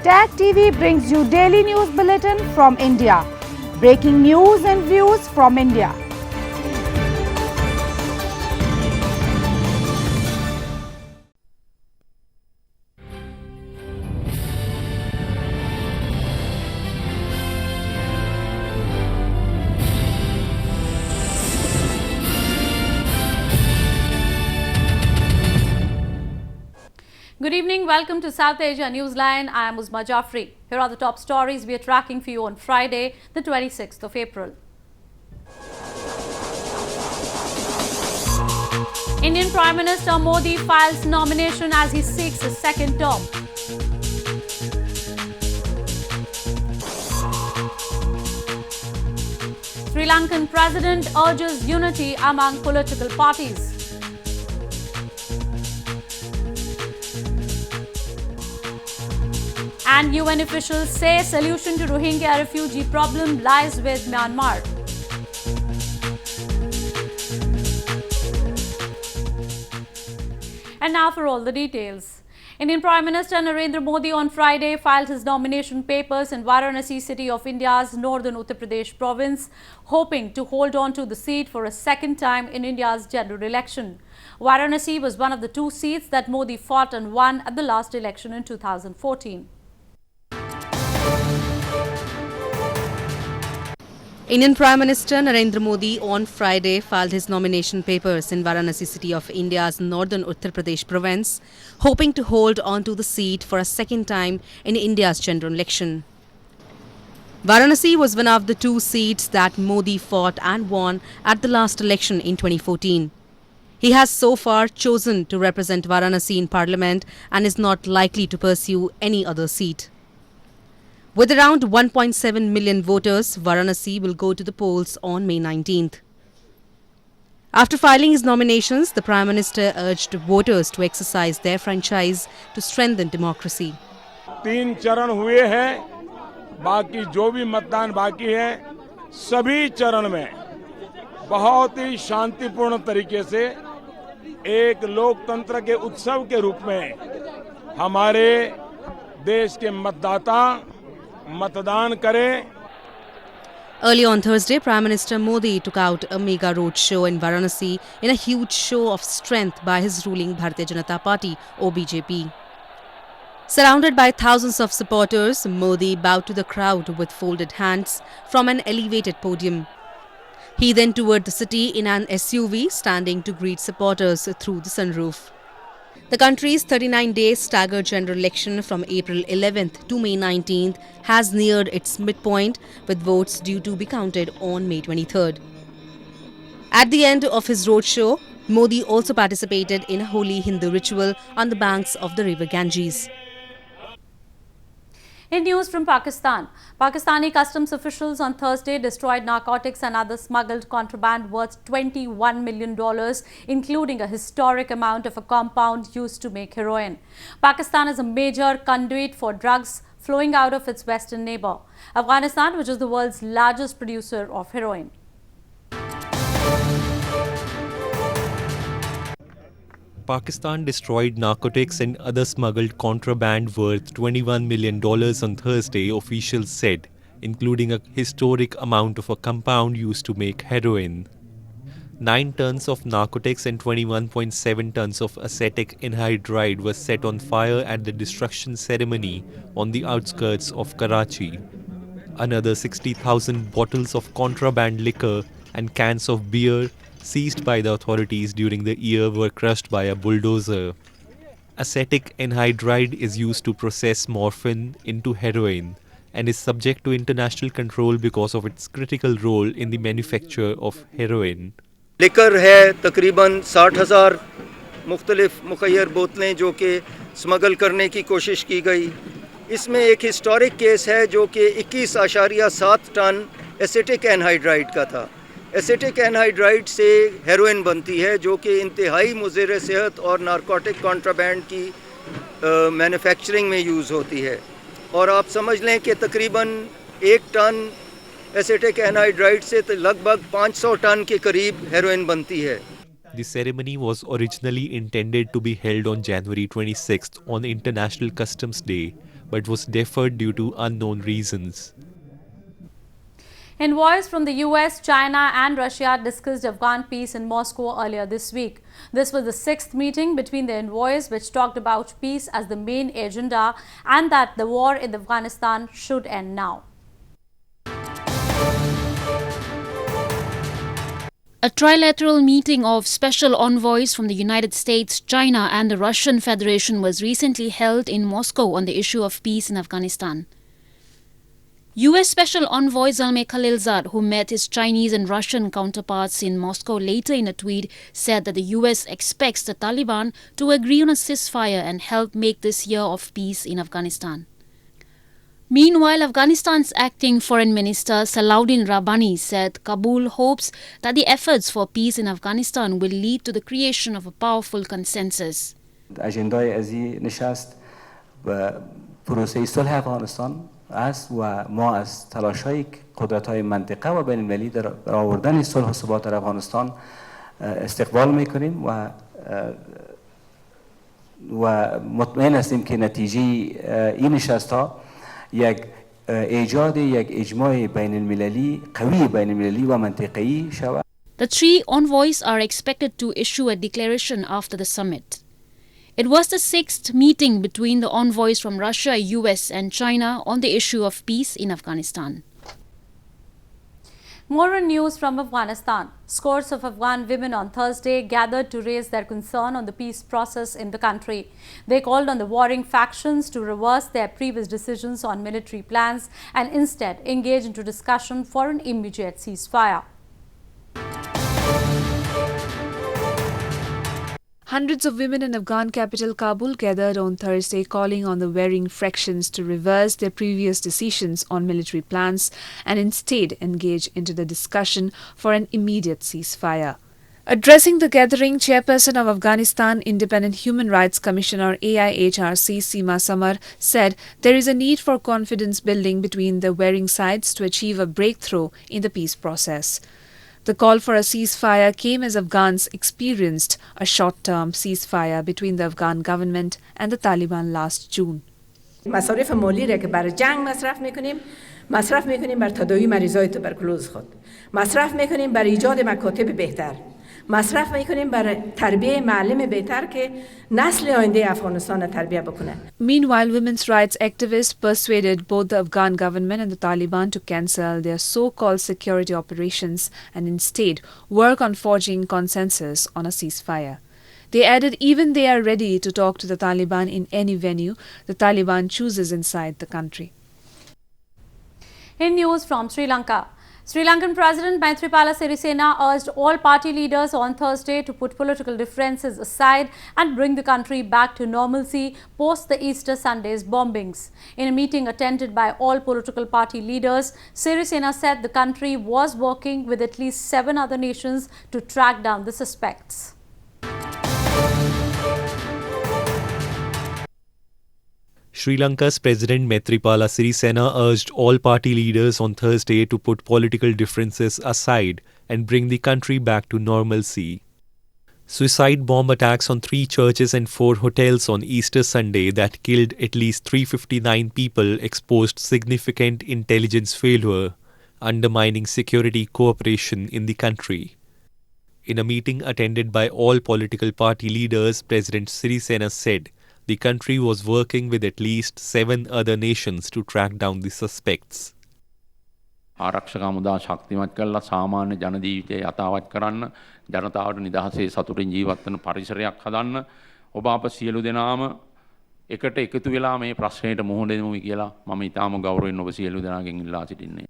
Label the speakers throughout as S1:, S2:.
S1: Tech TV brings you daily news bulletin from India. Breaking news and views from India.
S2: Good evening, welcome to South Asia Newsline. I am Uzma Jaffrey. Here are the top stories we are tracking for you on Friday, the 26th of April. Indian Prime Minister Modi files nomination as he seeks a second term. Sri Lankan President urges unity among political parties. And UN officials say solution to Rohingya refugee problem lies with Myanmar. And now for all the details. Indian Prime Minister Narendra Modi on Friday filed his nomination papers in Varanasi city of India's northern Uttar Pradesh province, hoping to hold on to the seat for a second time in India's general election. Varanasi was one of the two seats that Modi fought and won at the last election in 2014.
S3: Indian Prime Minister Narendra Modi on Friday filed his nomination papers in Varanasi city of India's northern Uttar Pradesh province, hoping to hold on to the seat for a second time in India's general election. Varanasi was one of the two seats that Modi fought and won at the last election in 2014. He has so far chosen to represent Varanasi in Parliament and is not likely to pursue any other seat. With around 1.7 million voters, Varanasi will go to the polls on May 19th. After filing his nominations, the Prime Minister urged voters to exercise their franchise to strengthen democracy.
S4: 3 चरण हुए हैं, बाकी जो भी मतदान बाकी है, सभी चरण में बहुत ही शांतिपूर्ण तरीके से एक लोकतंत्र के उत्सव के रूप में हमारे देश के मतदाता मतदान करें.
S3: Early on Thursday, Prime Minister Modi took out a mega road show in Varanasi in a huge show of strength by his ruling Bharatiya Janata Party or BJP. Surrounded by thousands of supporters, Modi bowed to the crowd with folded hands from an elevated podium. He then toured the city in an SUV, standing to greet supporters through the sunroof. The country's 39-day staggered general election from April 11th to May 19th has neared its midpoint, with votes due to be counted on May 23rd. At the end of his roadshow, Modi also participated in a holy Hindu ritual on the banks of the river Ganges.
S2: In news from Pakistan, Pakistani customs officials on Thursday destroyed narcotics and other smuggled contraband worth $21 million, including a historic amount of a compound used to make heroin. Pakistan is a major conduit for drugs flowing out of its western neighbor, Afghanistan, which is the world's largest producer of heroin.
S5: Pakistan destroyed narcotics and other smuggled contraband worth $21 million on Thursday, officials said, including a historic amount of a compound used to make heroin. 9 tons of narcotics and 21.7 tons of acetic anhydride were set on fire at the destruction ceremony on the outskirts of Karachi. Another 60,000 bottles of contraband liquor and cans of beer seized by the authorities during the year were crushed by a bulldozer. Acetic anhydride is used to process morphine into heroin and is subject to international control because of its critical role in the manufacture of heroin.
S6: Liquor है तकरीबन 60,000 मुख्तलिफ मुखैर बोतलें जो कि smuggle करने की कोशिश की गई. इसमें एक हिस्टोरिक केस है जो कि 21.7 टन एसिटिक एनहाइड्राइड का था. एसिटिक एनहाइड्राइड से हेरोइन बनती है जो कि इंतहाई मुज़र सेहत और नारकोटिक कॉन्ट्राबैंड की मैन्युफैक्चरिंग में यूज़ होती है. और आप समझ लें कि तकरीबन 1 टन एसिटिक एनहाइड्राइड से लगभग 500 टन के करीब हेरोइन बनती है.
S5: The ceremony was originally intended to be held on January 26th on International Customs Day, but was deferred due to unknown reasons.
S2: Envoys from the US, China and Russia discussed Afghan peace in Moscow earlier this week. This was the 6th meeting between the envoys, which talked about peace as the main agenda and that the war in Afghanistan should end now.
S7: A trilateral meeting of special envoys from the United States, China and the Russian Federation was recently held in Moscow on the issue of peace in Afghanistan. US Special Envoy Zalmay Khalilzad, who met his Chinese and Russian counterparts in Moscow later in a tweet, said that the US expects the Taliban to agree on a ceasefire and help make this year of peace in Afghanistan. Meanwhile, Afghanistan's acting Foreign Minister Salahuddin Rabbani said Kabul hopes that the efforts for peace in Afghanistan will lead to the creation of a powerful consensus.
S8: اجندای ازی نشست و پروسه صلح افغانستان است و ما از تلاش‌های قدرت‌های منطقه و بین‌المللی در آوردن صلح و ثبات در افغانستان استقبال می‌کنیم و مطمئن هستیم که نتیجه این نشست‌ها یک ایجاد یک اجماع بین‌المللی قوی بین‌المللی و منطقه‌ای شود.
S7: The three envoys are expected to issue a declaration after the summit. It was the 6th meeting between the envoys from Russia, US and China on the issue of peace in Afghanistan.
S2: More on news from Afghanistan. Scores of Afghan women on Thursday gathered to raise their concern on the peace process in the country. They called on the warring factions to reverse their previous decisions on military plans and instead engage into discussion for an immediate ceasefire.
S9: Hundreds of women in Afghan capital Kabul gathered on Thursday calling on the warring factions to reverse their previous decisions on military plans and instead engage into the discussion for an immediate ceasefire. Addressing the gathering, Chairperson of Afghanistan Independent Human Rights Commissioner AIHRC Seema Samar said there is a need for confidence building between the warring sides to achieve a breakthrough in the peace process. The call for a ceasefire came as Afghans experienced a short-term ceasefire between the Afghan government and the Taliban last June.
S10: مصارف مالی را که برای جنگ مصرف میکنیم بر تداوی مریضای توبرکلوز خود، مصرف میکنیم بر ایجاد مکاتب بهتر، مصرف میکنیم بر تربیه معلم بهتر که نسل آینده افغانستان را تربیه بکنه.
S9: Meanwhile, women's rights activists persuaded both the Afghan government and the Taliban to cancel their so-called security operations and instead work on forging consensus on a ceasefire. They added even they are ready to talk to the Taliban in any venue the Taliban chooses inside the country.
S2: In news from Sri Lanka, Sri Lankan President Maithripala Sirisena urged all party leaders on Thursday to put political differences aside and bring the country back to normalcy post the Easter Sunday's bombings. In a meeting attended by all political party leaders, Sirisena said the country was working with at least 7 other nations to track down the suspects.
S5: Sri Lanka's President Maithripala Sirisena urged all party leaders on Thursday to put political differences aside and bring the country back to normalcy. Suicide bomb attacks on 3 churches and 4 hotels on Easter Sunday that killed at least 359 people exposed significant intelligence failure, undermining security cooperation in the country. In a meeting attended by all political party leaders, President Sirisena said the country was working with at least 7 other nations to track down the suspects.
S11: ආරක්ෂක හමුදා ශක්තිමත් කරලා සාමාන්‍ය ජන ජීවිතය යථාවත් කරන්න ජනතාවට නිදහසේ සතුටින් ජීවත් වෙන පරිසරයක් හදන්න ඔබ අප සියලු දෙනාම එකට එකතු වෙලා මේ ප්‍රශ්නයට මුහුණ දෙමු කියලා මම ඊටාම ගෞරවයෙන් ඔබ සියලු දෙනාගෙන් ඉල්ලා සිටින්නේ.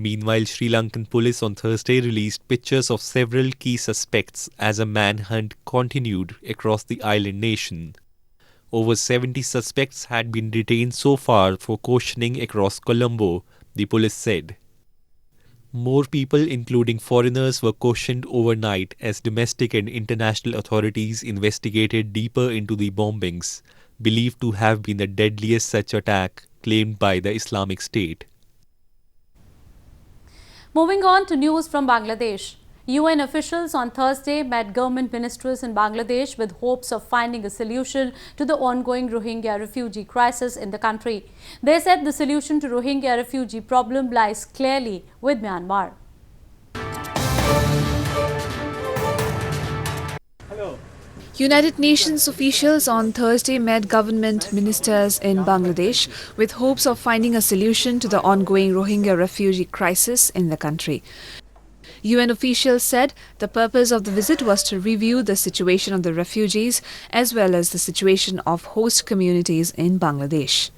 S5: Meanwhile, Sri Lankan police on Thursday released pictures of several key suspects as a manhunt continued across the island nation. Over 70 suspects had been detained so far for cautioning across Colombo, the police said. More people, including foreigners, were cautioned overnight as domestic and international authorities investigated deeper into the bombings, believed to have been the deadliest such attack claimed by the Islamic State.
S2: Moving on to news from Bangladesh. UN officials on Thursday met government ministers in Bangladesh with hopes of finding a solution to the ongoing Rohingya refugee crisis in the country. They said the solution to Rohingya refugee problem lies clearly with Myanmar.
S9: United Nations officials on Thursday met government ministers in Bangladesh with hopes of finding a solution to the ongoing Rohingya refugee crisis in the country. UN officials said the purpose of the visit was to review the situation of the refugees as well as the situation of host communities in Bangladesh.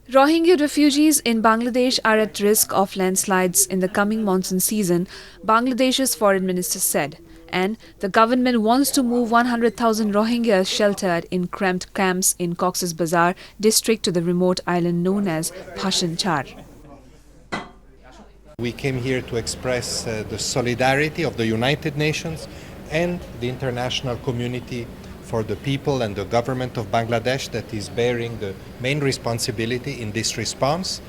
S9: Rohingya refugees in Bangladesh are at risk of landslides in the coming monsoon season, Bangladesh's foreign minister said. And the government wants to move 100,000 Rohingyas sheltered in cramped camps in Cox's Bazar district to the remote island known as Bhashan Char.
S12: We came here to express the solidarity of the United Nations and the international community for the people and the government of Bangladesh that is bearing the main responsibility in this response,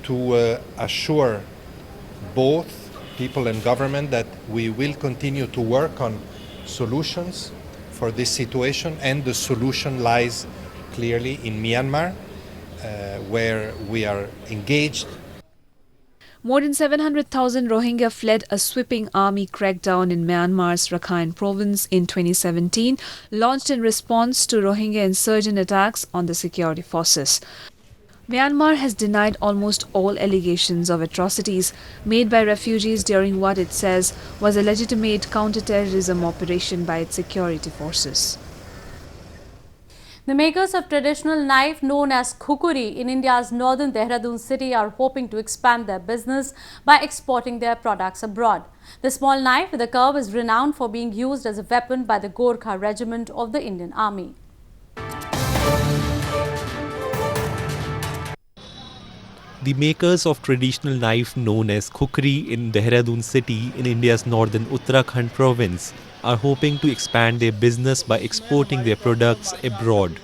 S12: to assure both people and government that we will continue to work on solutions for this situation, and the solution lies clearly in Myanmar, where we are engaged.
S9: More than 700,000 Rohingya fled a sweeping army crackdown in Myanmar's Rakhine province in 2017, launched in response to Rohingya insurgent attacks on the security forces. Myanmar has denied almost all allegations of atrocities made by refugees during what it says was a legitimate counter-terrorism operation by its security forces.
S2: The makers of traditional knife known as khukuri in India's northern Dehradun city are hoping to expand their business by exporting their products abroad. The small knife with a curve is renowned for being used as a weapon by the Gorkha regiment of the Indian Army.
S5: The makers of traditional knife known as khukri in Dehradun city in India's northern Uttarakhand province are hoping to expand their business by exporting their products abroad.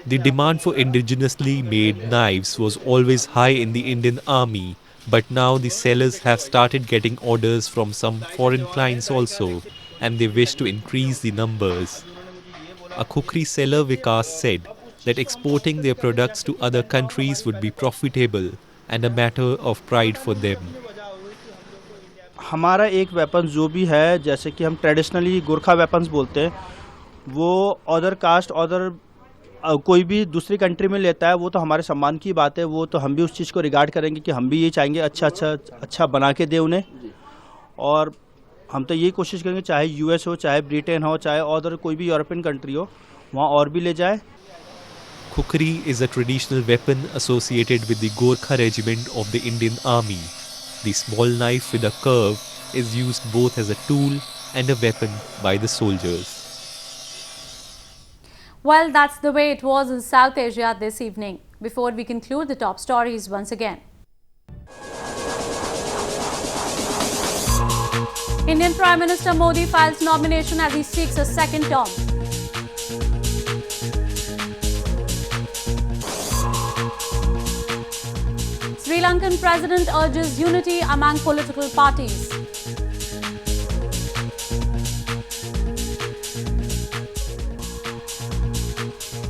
S5: The demand for indigenously made knives was always high in the Indian Army, but now the sellers have started getting orders from some foreign clients also, and they wish to increase the numbers. A khukri seller Vikas said that exporting their products to other countries would be profitable and a matter of pride for them.
S13: हमारा एक weapon जो भी है, जैसे कि हम traditionally Gorkha weapons बोलते हैं, वो अदर कास्ट अदर कोई भी दूसरी कंट्री में लेता है, वो तो हमारे सम्मान की बात है. वो तो हम भी उस चीज़ को रिगार्ड करेंगे कि हम भी ये चाहेंगे अच्छा बना के दें उन्हें. और हम तो यही कोशिश करेंगे, चाहे यूएस हो, चाहे ब्रिटेन हो, चाहे अदर कोई भी यूरोपियन कंट्री हो, वहाँ और भी ले जाए.
S5: Khukri is a traditional weapon associated with the Gorkha regiment of the Indian Army. The small knife with a curve is used both as a tool and a weapon by the soldiers.
S2: Well, that's the way it was in South Asia this evening. Before we conclude, the top stories once again. Indian Prime Minister Modi files nomination as he seeks a second term. Sri Lankan President urges unity among political parties.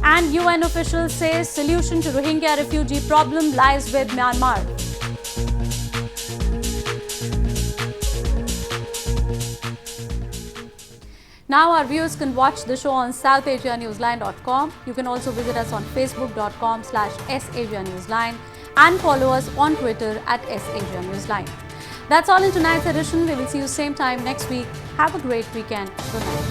S2: And UN officials say solution to Rohingya refugee problem lies with Myanmar. Now our viewers can watch the show on SouthAsiaNewsline.com. You can also visit us on Facebook.com/SAsiaNewsline and follow us on Twitter @SAsiaNewsline. That's all in tonight's edition. We will see you same time next week. Have a great weekend. Good night.